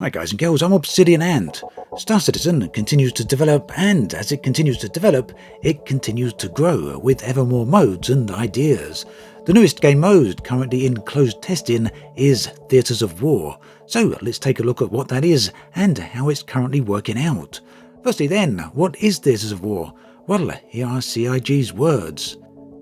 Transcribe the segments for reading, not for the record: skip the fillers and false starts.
Hi guys and girls, I'm Obsidian Ant. Star Citizen continues to develop, and as it continues to develop, it continues to grow with ever more modes and ideas. The newest game mode currently in closed testing is Theatres of War, so let's take a look at what that is and how it's currently working out. Firstly then, what is Theatres of War? Well, here are CIG's words.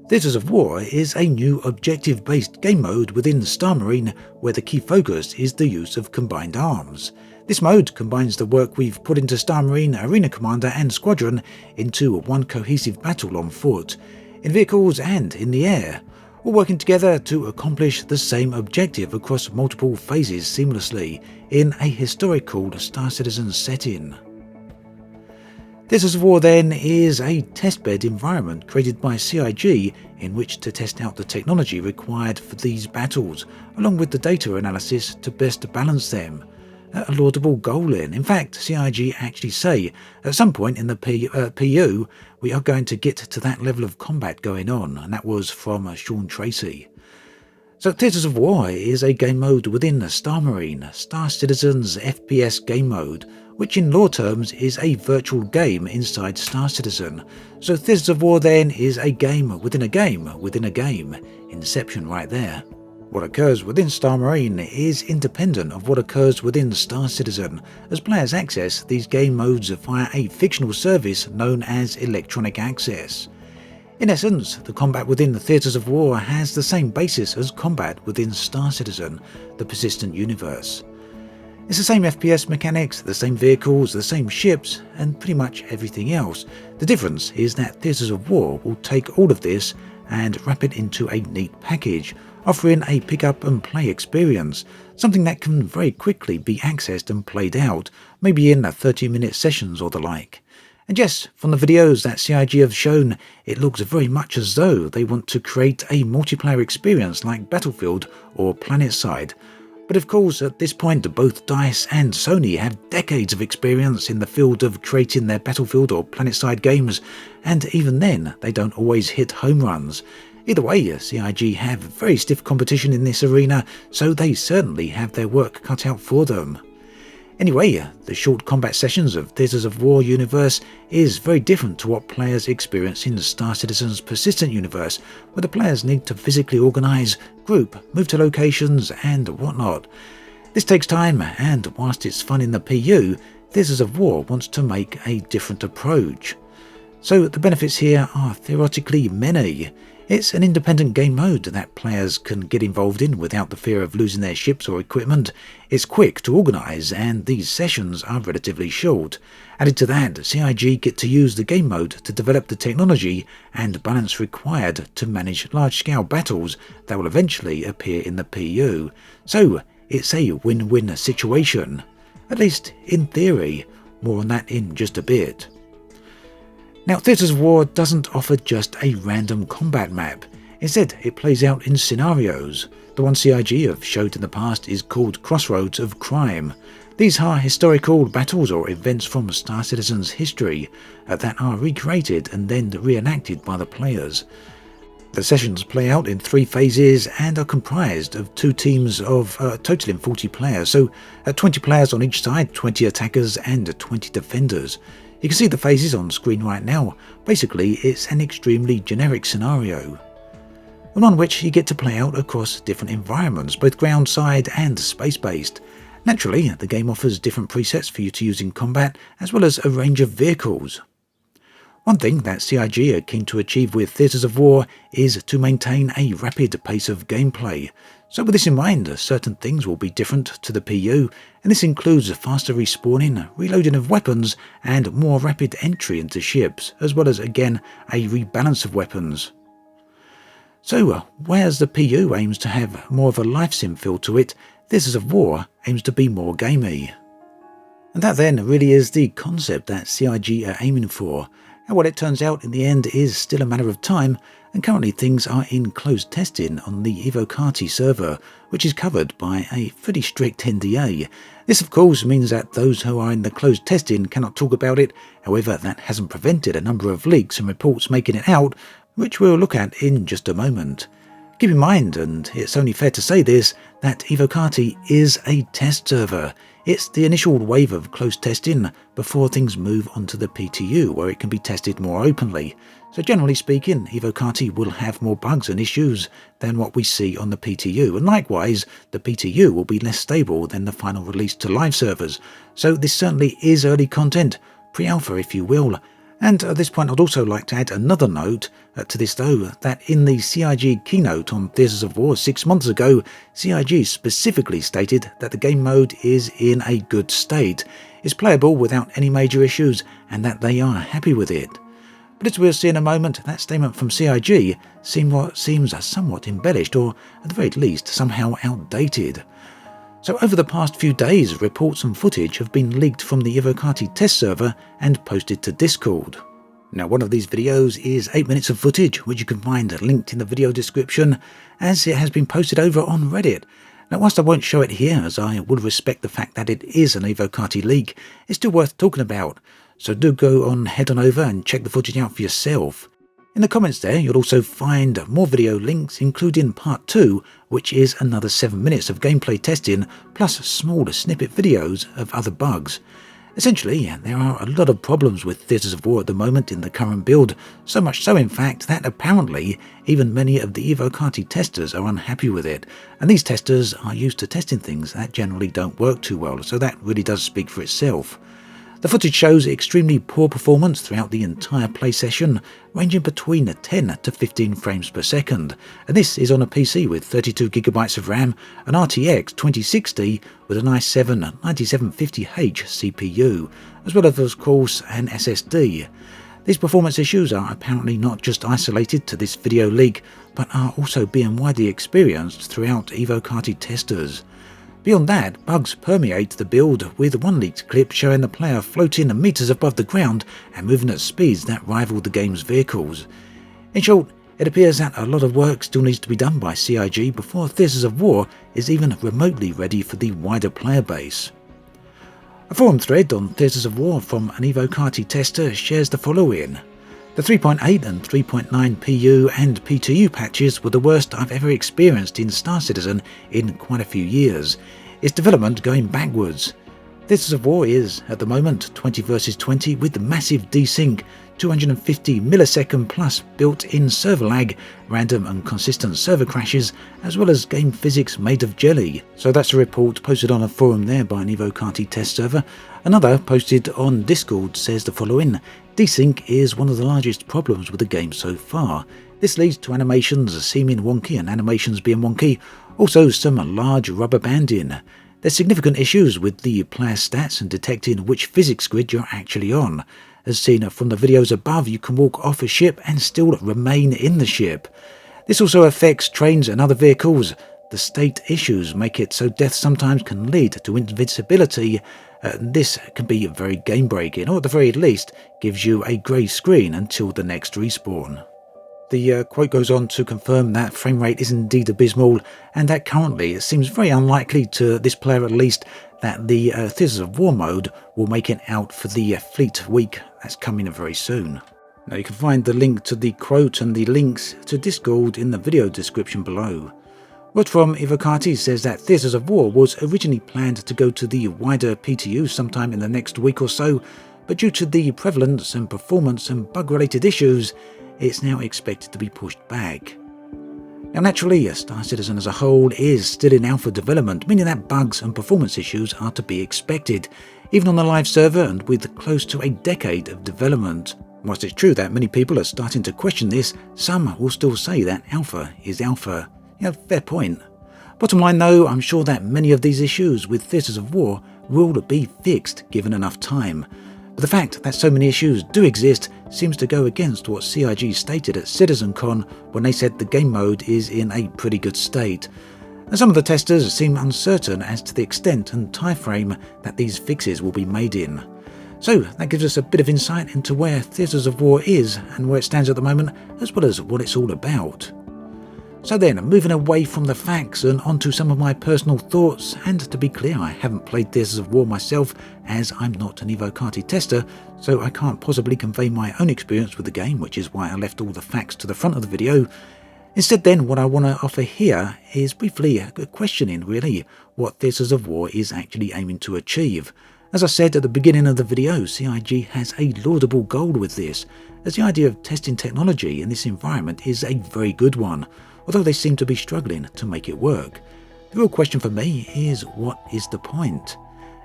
Theatres of War is a new objective-based game mode within Star Marine where the key focus is the use of combined arms. This mode combines the work we've put into Star Marine, Arena Commander and Squadron into one cohesive battle on foot, in vehicles and in the air, all working together to accomplish the same objective across multiple phases seamlessly in a historical Star Citizen setting. Theatres of War then is a testbed environment created by CIG in which to test out the technology required for these battles, along with the data analysis to best balance them. A laudable goal in fact, CIG actually say at some point in the PU we are going to get to that level of combat going on, and that was from Sean Tracy. So Theatres of War is a game mode within Star Marine, Star Citizen's FPS game mode, which in lore terms is a virtual game inside Star Citizen. So Theatres of War then is a game within a game within a game. Inception right there. What occurs within Star Marine is independent of what occurs within Star Citizen, as players access these game modes via a fictional service known as Electronic Access. In essence, the combat within the Theatres of War has the same basis as combat within Star Citizen, the persistent universe. It's the same FPS mechanics, the same vehicles, the same ships, and pretty much everything else. The difference is that Theatres of War will take all of this and wrap it into a neat package, offering a pick up and play experience, something that can very quickly be accessed and played out, maybe in 30-minute sessions or the like. And yes, from the videos that CIG have shown, it looks very much as though they want to create a multiplayer experience like Battlefield or PlanetSide. But of course, at this point, both DICE and Sony have decades of experience in the field of creating their Battlefield or PlanetSide games, and even then, they don't always hit home runs. Either way, CIG have very stiff competition in this arena, so they certainly have their work cut out for them. Anyway, the short combat sessions of Theatres of War universe is very different to what players experience in Star Citizen's persistent universe, where the players need to physically organise, group, move to locations and whatnot. This takes time, and whilst it's fun in the PU, Theatres of War wants to make a different approach. So the benefits here are theoretically many. It's an independent game mode that players can get involved in without the fear of losing their ships or equipment. It's quick to organise, and these sessions are relatively short. Added to that, CIG get to use the game mode to develop the technology and balance required to manage large-scale battles that will eventually appear in the PU. So it's a win-win situation. At least in theory. More on that in just a bit. Now, Theatres of War doesn't offer just a random combat map. Instead, it plays out in scenarios. The one CIG have showed in the past is called Crossroads of Crime. These are historical battles or events from Star Citizen's history that are recreated and then reenacted by the players. The sessions play out in 3 phases and are comprised of 2 teams of totaling 40 players, so 20 players on each side, 20 attackers and 20 defenders. You can see the phases on screen right now. Basically, it's an extremely generic scenario, one on which you get to play out across different environments, both ground-side and space-based. Naturally, the game offers different presets for you to use in combat, as well as a range of vehicles. One thing that CIG are keen to achieve with Theatres of War is to maintain a rapid pace of gameplay. So with this in mind, certain things will be different to the PU, and this includes faster respawning, reloading of weapons, and more rapid entry into ships, as well as, again, a rebalance of weapons. So, whereas the PU aims to have more of a life sim feel to it, Theatres of War aims to be more gamey. And that then really is the concept that CIG are aiming for. And what it turns out in the end is still a matter of time, and currently things are in closed testing on the Evocati server, which is covered by a pretty strict NDA. This of course means that those who are in the closed testing cannot talk about it, however that hasn't prevented a number of leaks and reports making it out, which we'll look at in just a moment. Keep in mind, and it's only fair to say this, that Evocati is a test server. It's the initial wave of close testing before things move onto the PTU, where it can be tested more openly. So generally speaking, Evocati will have more bugs and issues than what we see on the PTU, and likewise, the PTU will be less stable than the final release to live servers. So this certainly is early content, pre-alpha if you will. And at this point I'd also like to add another note to this though, that in the CIG keynote on Theatres of War 6 months ago, CIG specifically stated that the game mode is in a good state, is playable without any major issues, and that they are happy with it. But as we'll see in a moment, that statement from CIG seems somewhat embellished, or at the very least somehow outdated. So over the past few days, reports and footage have been leaked from the Evocati test server and posted to Discord. Now one of these videos is 8 minutes of footage, which you can find linked in the video description, as it has been posted over on Reddit. Now whilst I won't show it here, as I would respect the fact that it is an Evocati leak, it's still worth talking about, so do head on over and check the footage out for yourself. In the comments there, you'll also find more video links, including part 2, which is another 7 minutes of gameplay testing, plus smaller snippet videos of other bugs. Essentially, there are a lot of problems with Theatres of War at the moment in the current build, so much so in fact that apparently even many of the Evocati testers are unhappy with it, and these testers are used to testing things that generally don't work too well, so that really does speak for itself. The footage shows extremely poor performance throughout the entire play session, ranging between 10 to 15 frames per second, and this is on a PC with 32GB of RAM, an RTX 2060 with an i7 9750H CPU, as well as of course an SSD. These performance issues are apparently not just isolated to this video leak, but are also being widely experienced throughout Evocati testers. Beyond that, bugs permeate the build, with one leaked clip showing the player floating meters above the ground and moving at speeds that rival the game's vehicles. In short, it appears that a lot of work still needs to be done by CIG before Theatres of War is even remotely ready for the wider player base. A forum thread on Theatres of War from an Evocati tester shares the following. The 3.8 and 3.9 PU and PTU patches were the worst I've ever experienced in Star Citizen in quite a few years. Its development going backwards. Theatres of War is, at the moment, 20 versus 20 with massive desync, 250 millisecond plus built-in server lag, random and consistent server crashes, as well as game physics made of jelly. So that's a report posted on a forum there by an Evocati test server. Another posted on Discord says the following. Desync is one of the largest problems with the game so far. This leads to animations seeming wonky and animations being wonky, also some large rubber banding. There's significant issues with the player stats and detecting which physics grid you're actually on. As seen from the videos above, you can walk off a ship and still remain in the ship. This also affects trains and other vehicles. The state issues make it so death sometimes can lead to invincibility. This can be very game-breaking, or at the very least gives you a grey screen until the next respawn. The quote goes on to confirm that frame rate is indeed abysmal, and that currently it seems very unlikely, to this player at least, that the Theatres of War mode will make it out for the Fleet Week that's coming very soon. Now you can find the link to the quote and the links to Discord in the video description below. Word from Evocati says that Theatres of War was originally planned to go to the wider PTU sometime in the next week or so, but due to the prevalence and performance and bug-related issues, it's now expected to be pushed back. Now naturally, Star Citizen as a whole is still in alpha development, meaning that bugs and performance issues are to be expected, even on the live server and with close to a decade of development. Whilst it's true that many people are starting to question this, some will still say that alpha is alpha. Yeah, fair point. Bottom line though, I'm sure that many of these issues with Theatres of War will be fixed given enough time. But the fact that so many issues do exist seems to go against what CIG stated at CitizenCon when they said the game mode is in a pretty good state. And some of the testers seem uncertain as to the extent and timeframe that these fixes will be made in. So that gives us a bit of insight into where Theatres of War is and where it stands at the moment, as well as what it's all about. So then, moving away from the facts and onto some of my personal thoughts, and to be clear, I haven't played Theatres of War myself as I'm not an Evocati tester, so I can't possibly convey my own experience with the game, which is why I left all the facts to the front of the video. Instead then, what I want to offer here is briefly questioning really what Theatres of War is actually aiming to achieve. As I said at the beginning of the video, CIG has a laudable goal with this, as the idea of testing technology in this environment is a very good one, although they seem to be struggling to make it work. The real question for me is, what is the point?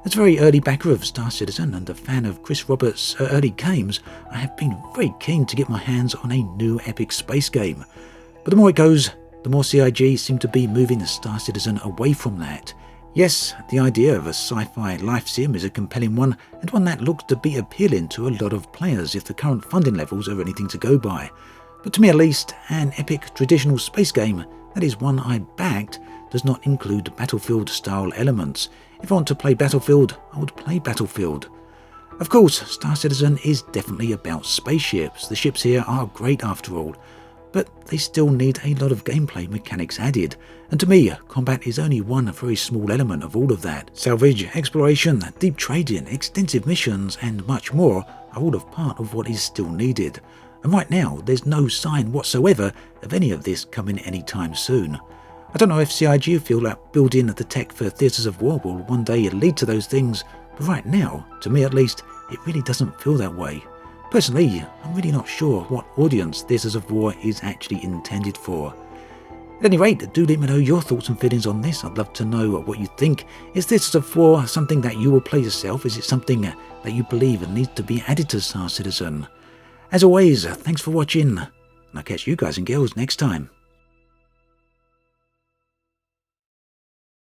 As a very early backer of Star Citizen and a fan of Chris Roberts' early games, I have been very keen to get my hands on a new epic space game. But the more it goes, the more CIG seem to be moving Star Citizen away from that. Yes, the idea of a sci-fi life sim is a compelling one, and one that looks to be appealing to a lot of players if the current funding levels are anything to go by. But to me at least, an epic traditional space game, that is one I backed, does not include Battlefield-style elements. If I want to play Battlefield, I would play Battlefield. Of course, Star Citizen is definitely about spaceships. The ships here are great after all, but they still need a lot of gameplay mechanics added, and to me, combat is only one very small element of all of that. Salvage, exploration, deep trading, extensive missions, and much more are all of part of what is still needed. And right now, there's no sign whatsoever of any of this coming anytime soon. I don't know if CIG feel like building the tech for Theatres of War will one day lead to those things, but right now, to me at least, it really doesn't feel that way. Personally, I'm really not sure what audience Theatres of War is actually intended for. At any rate, do let me know your thoughts and feelings on this. I'd love to know what you think. Is Theatres of War something that you will play yourself? Is it something that you believe needs to be added to Star Citizen? As always, thanks for watching, and I'll catch you guys and girls next time.